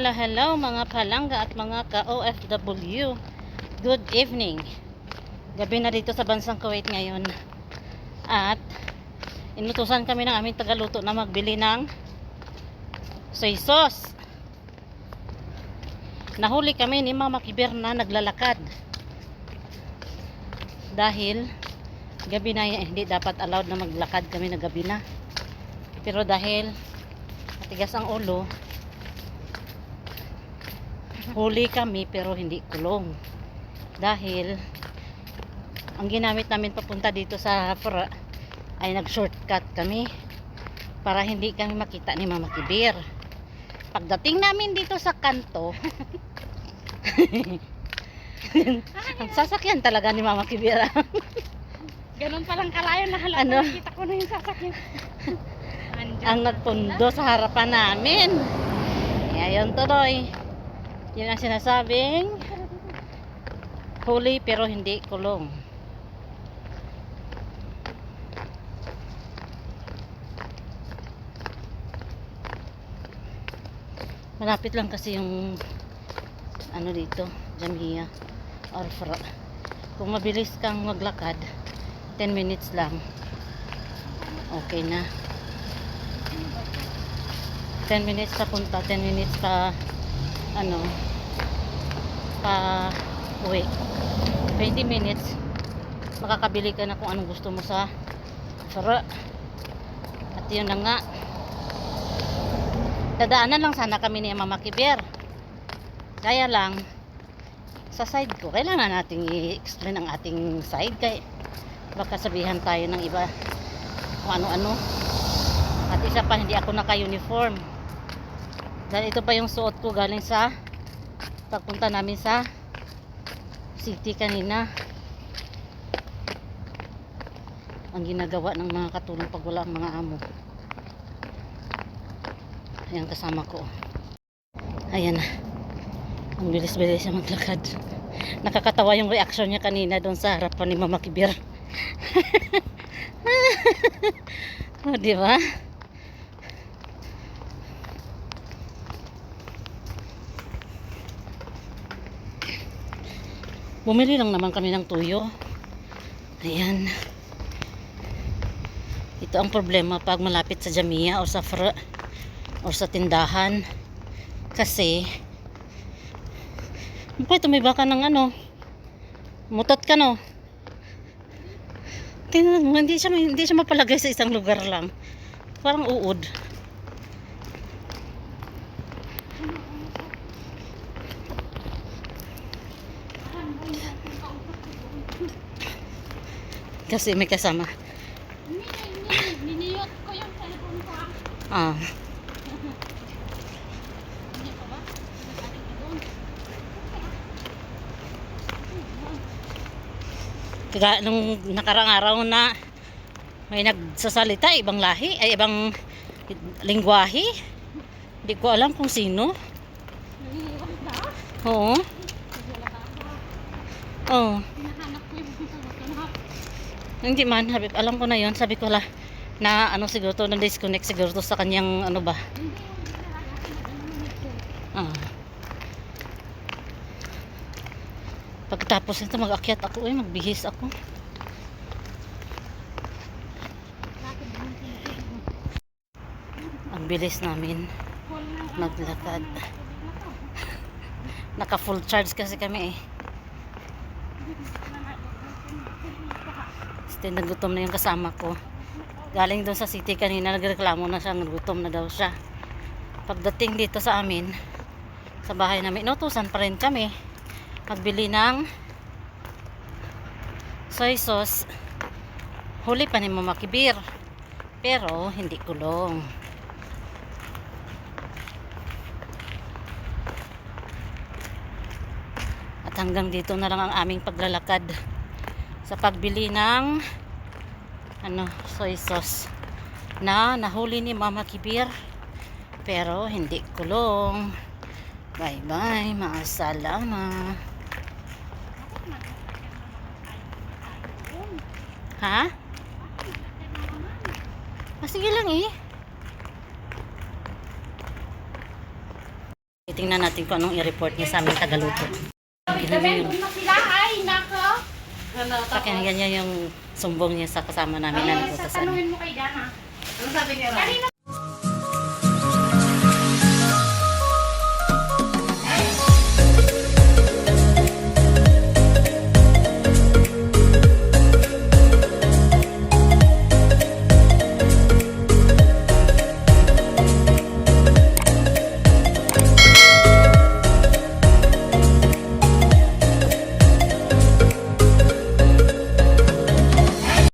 Hello mga palangga at mga ka-OFW. Good evening. Gabi na dito sa bansang Kuwait ngayon. At inutusan kami ng aming tagaluto na magbili ng soy sauce. Nahuli kami ni Mama Kibir na naglalakad. Dahil gabi na, hindi dapat allowed na maglakad kami na gabi na. Pero dahil matigas ang ulo, huli kami pero hindi kulong. Dahil ang ginamit namin papunta dito sa Hafra ay nag-shortcut kami para hindi kami makita ni Mama Kibir. Pagdating namin dito sa kanto, ang sasakyan talaga ni Mama Kibir. Ganun palang kalayo na halata. Ano? Nakita ko na yung sasakyan. Ang nagpundo sa harapan namin. Ayun tuloy. Yun ang sinasabing huli pero hindi kulong. Malapit lang kasi yung ano dito, Jamia or Fra. Kung mabilis kang maglakad, 10 minutes lang, okay na. 10 minutes pa punta, 10 minutes pa ano, pa uwi. 20 minutes makakabili ka na kung anong gusto mo sa Fra. At yun na nga, dadaanan lang sana kami ni Mama Kibir, kaya lang sa side ko kailangan nating i-explain ang ating side, kaya baka sabihan tayo ng iba kung ano-ano. At isa pa, hindi ako naka-uniform dahil ito pa yung suot ko galing sa pagpunta namin sa city kanina. Ang ginagawa ng mga katulong pag wala ang mga amo. Ayan, kasama ko. Ayan na, ang bilis-bilis siya maglakad. Nakakatawa yung reaction niya kanina doon sa harapan ni Mama Kibir. Oh, di ba? Bumili lang naman kami ng tuyo. Ayan. Ito ang problema pag malapit sa Jamia o sa Fra o sa tindahan. Kasi tumiba ka ng ano, mutot ka, no? Tingnan mo, hindi siya mapalagay sa isang lugar lang. Parang uod. Kasi may kasama. Niniyot ko yung cellphone ko. Ah. Hindi pa ba? Kaya nung nakarang araw na may nagsasalita, ibang lahi, ay ibang lingwahe. Hindi ko alam kung sino. Naniniwag na? Oo. Wala ba ako? Oo. Hinahanap ko yung cellphone. Hindi man, alam ko na yon. Sabi ko na ano siguro to, na-disconnect siguro to sa kanyang ano ba. Ah. Pagkatapos nito mag-akyat ako, magbihis ako. Ang bilis namin maglakad. Naka full charge kasi kami eh. Kasi nagutom na yung kasama ko. Galing doon sa city kanina, nagreklamo na siya, nagutom na daw siya. Pagdating dito sa amin, sa bahay namin, inutusan pa rin kami magbili ng soy sauce. Huli pa ni Mama Kibir pero hindi kulong. At hanggang dito na lang ang aming paglalakad sa pagbili ng soy sauce na nahuli ni Mama Kibir pero hindi kulong. Bye bye, maasalama. Ha? Sige lang eh. titingnan natin kung anong i-report niya sa aming tagaluto. Doon na sila. Ay, nako. Pakinggan niya yung sumbong niya sa kasama namin na nagpunta sa amin. Tanungin mo kay Dana. Ano sabi niya, Ram? Kanina